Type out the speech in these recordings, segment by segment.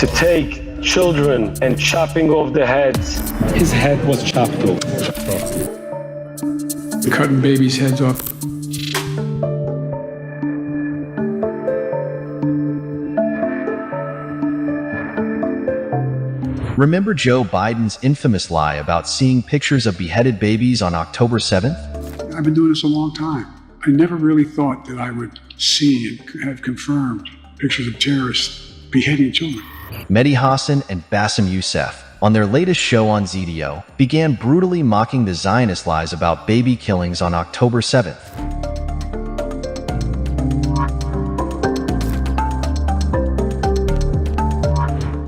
to take children and chopping off the heads. His head was chopped off. They're cutting babies' heads off. Remember Joe Biden's infamous lie about seeing pictures of beheaded babies on October 7th? I've been doing this a long time. I never really thought that I would see and have confirmed pictures of terrorists beheading children. Mehdi, Hassan, and Bassem Youssef, on their latest show on zeteo, began brutally mocking the Zionist lies about baby killings on October 7th.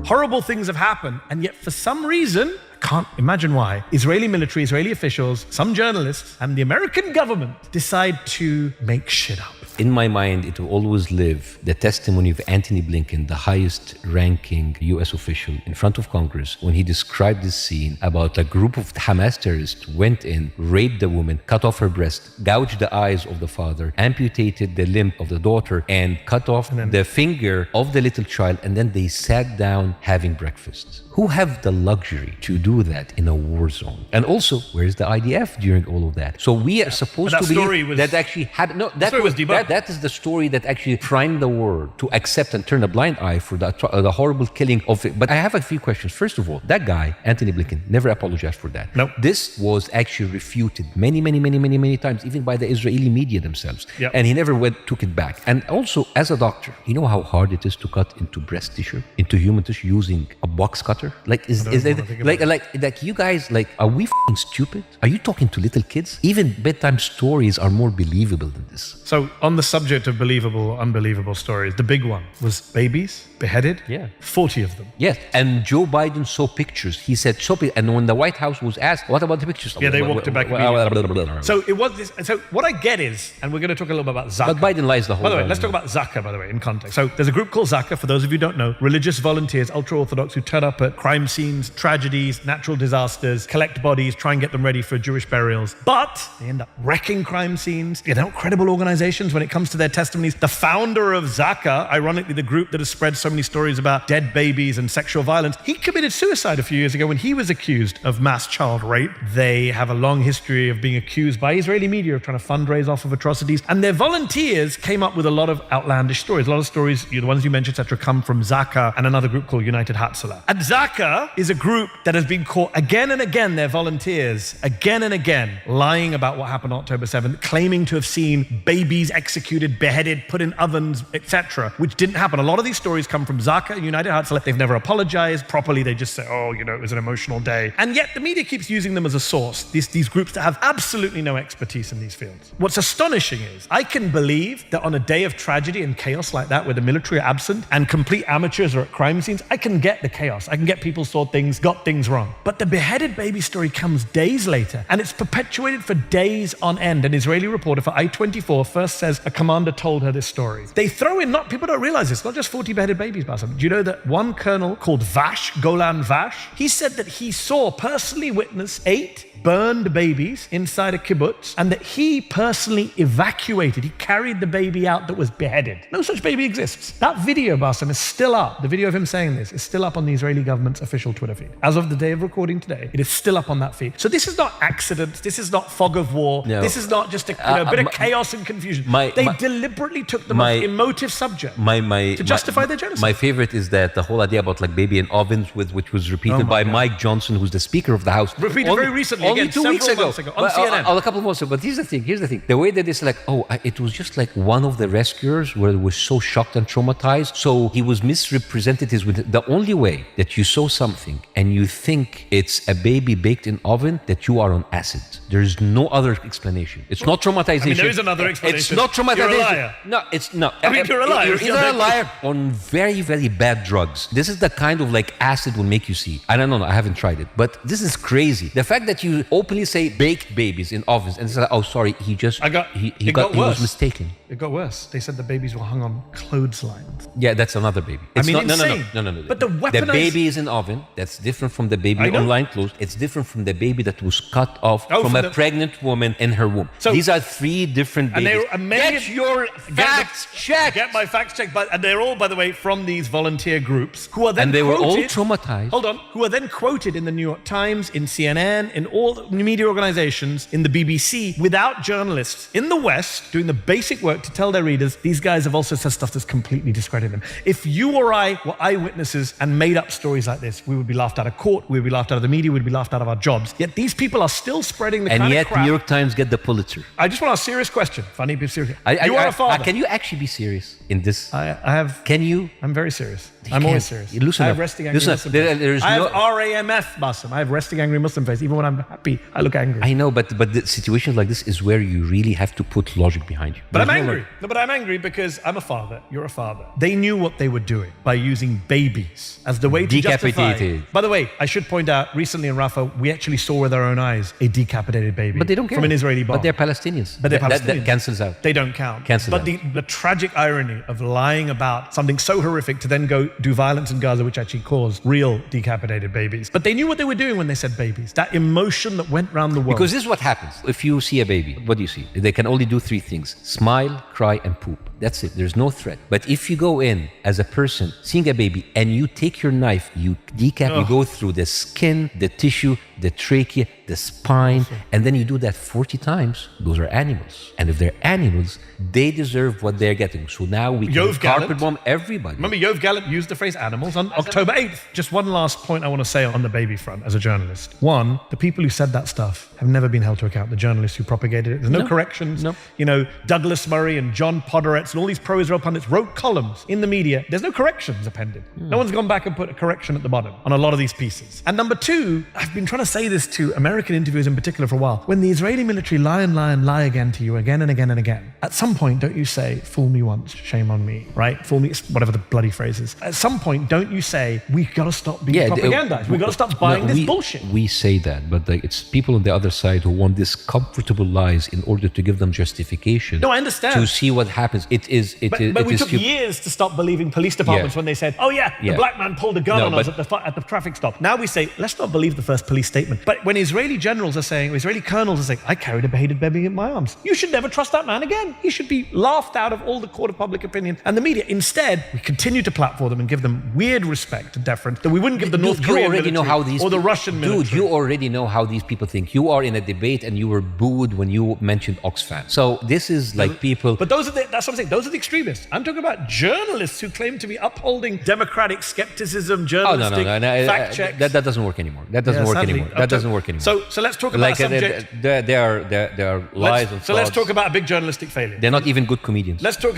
Horrible things have happened, and yet for some reason, I can't imagine why, Israeli military, Israeli officials, some journalists, and the American government decide to make shit up. In my mind, it will always live the testimony of Antony Blinken, the highest ranking US official in front of Congress, when he described this scene about a group of Hamas terrorists went in, raped the woman, cut off her breast, gouged the eyes of the father, amputated the limb of the daughter, and cut off the finger of the little child, and then they sat down having breakfast. Who have the luxury to do that in a war zone? And also, where's the IDF during all of that? So we are supposed to believe that actually happened. No, that was debunked. That is the story that actually primed the world to accept and turn a blind eye for the horrible killing of it. But I have a few questions. First of all, that guy, Antony Blinken, never apologized for that. No. This was actually refuted many times, even by the Israeli media themselves. Yep. And he never took it back. And also, as a doctor, you know how hard it is to cut into breast tissue, into human tissue using a box cutter? Like, like you guys, like, are we f***ing stupid? Are you talking to little kids? Even bedtime stories are more believable than this. So on the subject of believable or unbelievable stories, the big one was babies beheaded. Yeah. 40 of them. Yes, and Joe Biden saw pictures. He said, and when the White House was asked, what about the pictures? Yeah, they walked it back immediately. So it was this. So what I get is, and we're going to talk a little bit about Zaka. But Biden lies the whole time. By the way, time. let's talk about Zaka, by the way, in context. So there's a group called Zaka, for those of you who don't know, religious volunteers, ultra-Orthodox, who turn up at crime scenes, tragedies, natural disasters, collect bodies, try and get them ready for Jewish burials. But they end up wrecking crime scenes. They're not credible organizations when it comes to their testimonies. The founder of Zaka, ironically the group that has spread so many stories about dead babies and sexual violence, he committed suicide a few years ago when he was accused of mass child rape. They have a long history of being accused by Israeli media of trying to fundraise off of atrocities. And their volunteers came up with a lot of outlandish stories. A lot of stories, the ones you mentioned, etc., come from Zaka and another group called United Hatzalah. And Zaka is a group that has been caught again and again, their volunteers, again and again, lying about what happened on October 7th, claiming to have seen babies executed, beheaded, put in ovens, etc., which didn't happen. A lot of these stories come from Zaka and United Hatzalah. They've never apologized properly. They just say, oh, it was an emotional day. And yet the media keeps using them as a source, these groups that have absolutely no expertise in these fields. What's astonishing is I can believe that on a day of tragedy and chaos like that, where the military are absent and complete amateurs are at crime scenes, I can get the chaos. I can get people saw things, got things wrong. But the beheaded baby story comes days later, and it's perpetuated for days on end. An Israeli reporter for I-24 first says a commander told her this story. They throw in, people don't realize this, not just 40 beheaded babies, Bassem. Do you know that one colonel called Vash, Golan Vash, he said that he personally witnessed 8 burned babies inside a kibbutz, and that he personally evacuated. He carried the baby out that was beheaded. No such baby exists. That video, Bassem, is still up. The video of him saying this is still up on the Israeli government's official Twitter feed. As of the day of recording today, it is still up on that feed. So this is not accident. This is not fog of war. No. This is not just a bit of chaos and confusion. They deliberately took the most emotive subject to justify their genocide. My favorite is that the whole idea about like baby in ovens, which was repeated by Mike Johnson, who's the Speaker of the House. Repeated very recently. Only 2 weeks ago. On CNN. A couple of months ago. But here's the thing. The way that it's like, it was just like one of the rescuers where it was so shocked and traumatized. So he was misrepresented. The only way that you saw something and you think it's a baby baked in oven, that you are on acid. There's no other explanation. It's not traumatization. There is another explanation. It's not traumatization. You're a liar. No, it's not. You're a liar. You're either a liar on very, very bad drugs. This is the kind of like acid will make you see. I don't know. I haven't tried it. But this is crazy. The fact that you openly say baked babies in ovens and say, oh, sorry, he was mistaken. It got worse. They said the babies were hung on clotheslines. Yeah, that's another baby. It's mean, not, insane. no. But the weaponized... baby is in oven. That's different from the baby I know. online clothes. It's different from the baby that was cut off from from a the- pregnant woman in her womb. So- These are three different And babies. get your facts checked. Get my facts checked. And they're all, by the way, from these volunteer groups who are then And they were all quoted- traumatized. Hold on. Who are then quoted in the New York Times, in CNN, in all the media organizations, in the BBC, without journalists in the West doing the basic work to tell their readers, these guys have also said stuff that's completely discredited them. If you or I were eyewitnesses and made up stories like this, we would be laughed out of court, we would be laughed out of the media, we would be laughed out of our jobs. Yet these people are still spreading the And kind yet of crap. New York Times get the Pulitzer. I just want to ask a serious question. Funny, be serious. You are a father. Can you actually be serious in this? I have... Can you? I'm very serious. You I'm always can't. serious. Listen I up. have resting angry Listen up. Muslim There- face. there is I have no- RAMF, Bassem. I have resting angry Muslim face. Even when I'm happy, I look angry. I know, but the situations like this is where you really have to put logic behind you. But I'm There's no angry. logic. No, but I'm angry because I'm a father. You're a father. They knew what they were doing by using babies as the way to Decapitated. justify. By the way, I should point out, recently in Rafah, we actually saw with our own eyes a decapitated baby. But they don't care. From an Israeli bomb. But they're Palestinians. But they're That Palestinians. cancels out. They don't count. Cancel but out. the tragic irony of lying about something so horrific to then go do violence in Gaza, which actually caused real decapitated babies. But they knew what they were doing when they said babies. That emotion that went round the world. Because this is what happens. If you see a baby, what do you see? They can only do three things: smile, cry, and poop. That's it. There's no threat. But if you go in as a person seeing a baby and you take your knife, you decap, you go through the skin, the tissue, the trachea, the spine, and then you do that 40 times, those are animals. And if they're animals, they deserve what they're getting. So now we can Yoav carpet Gallant. bomb everybody. Remember, Yoav Gallant used the phrase animals on October 8th. Just one last point I want to say on the baby front as a journalist. One, the people who said that stuff have never been held to account. The journalists who propagated it. There's no corrections. No. You know, Douglas Murray and John Podhoretz and all these pro-Israel pundits wrote columns in the media. There's no corrections appended. No one's gone back and put a correction at the bottom on a lot of these pieces. And number two, I've been trying to say this to American interviewers in particular for a while. When the Israeli military lie and lie and lie again to you again and again and again, at some point, don't you say, fool me once, shame on me, right? Fool me, whatever the bloody phrase is. At some point, don't you say, we've got to stop being propagandized. We've got to stop buying this bullshit. We say that, but it's people on the other side who want these comfortable lies in order to give them justification. No, I understand. To see what happens. But we took years to stop believing police departments when they said, oh yeah, the black man pulled a gun on us at the traffic stop. Now we say, let's not believe the first police statement. But when Israeli generals are saying, or Israeli colonels are saying, I carried a beheaded baby in my arms, you should never trust that man again. He should be laughed out of all the court of public opinion and the media. Instead, we continue to platform them and give them weird respect and deference that we wouldn't give the North Korean military or the Russian military. Dude, you already know how these people think. You are in a debate and you were booed when you mentioned Oxfam. So this is like people... But that's what I'm saying. Those are the extremists. I'm talking about journalists who claim to be upholding democratic skepticism, journalistic fact checks. That doesn't work anymore. That doesn't work anymore. That doesn't work anymore. So let's talk about a subject. There are lies and So let's frauds. talk about a big journalistic failure. They're not even good comedians. Let's talk.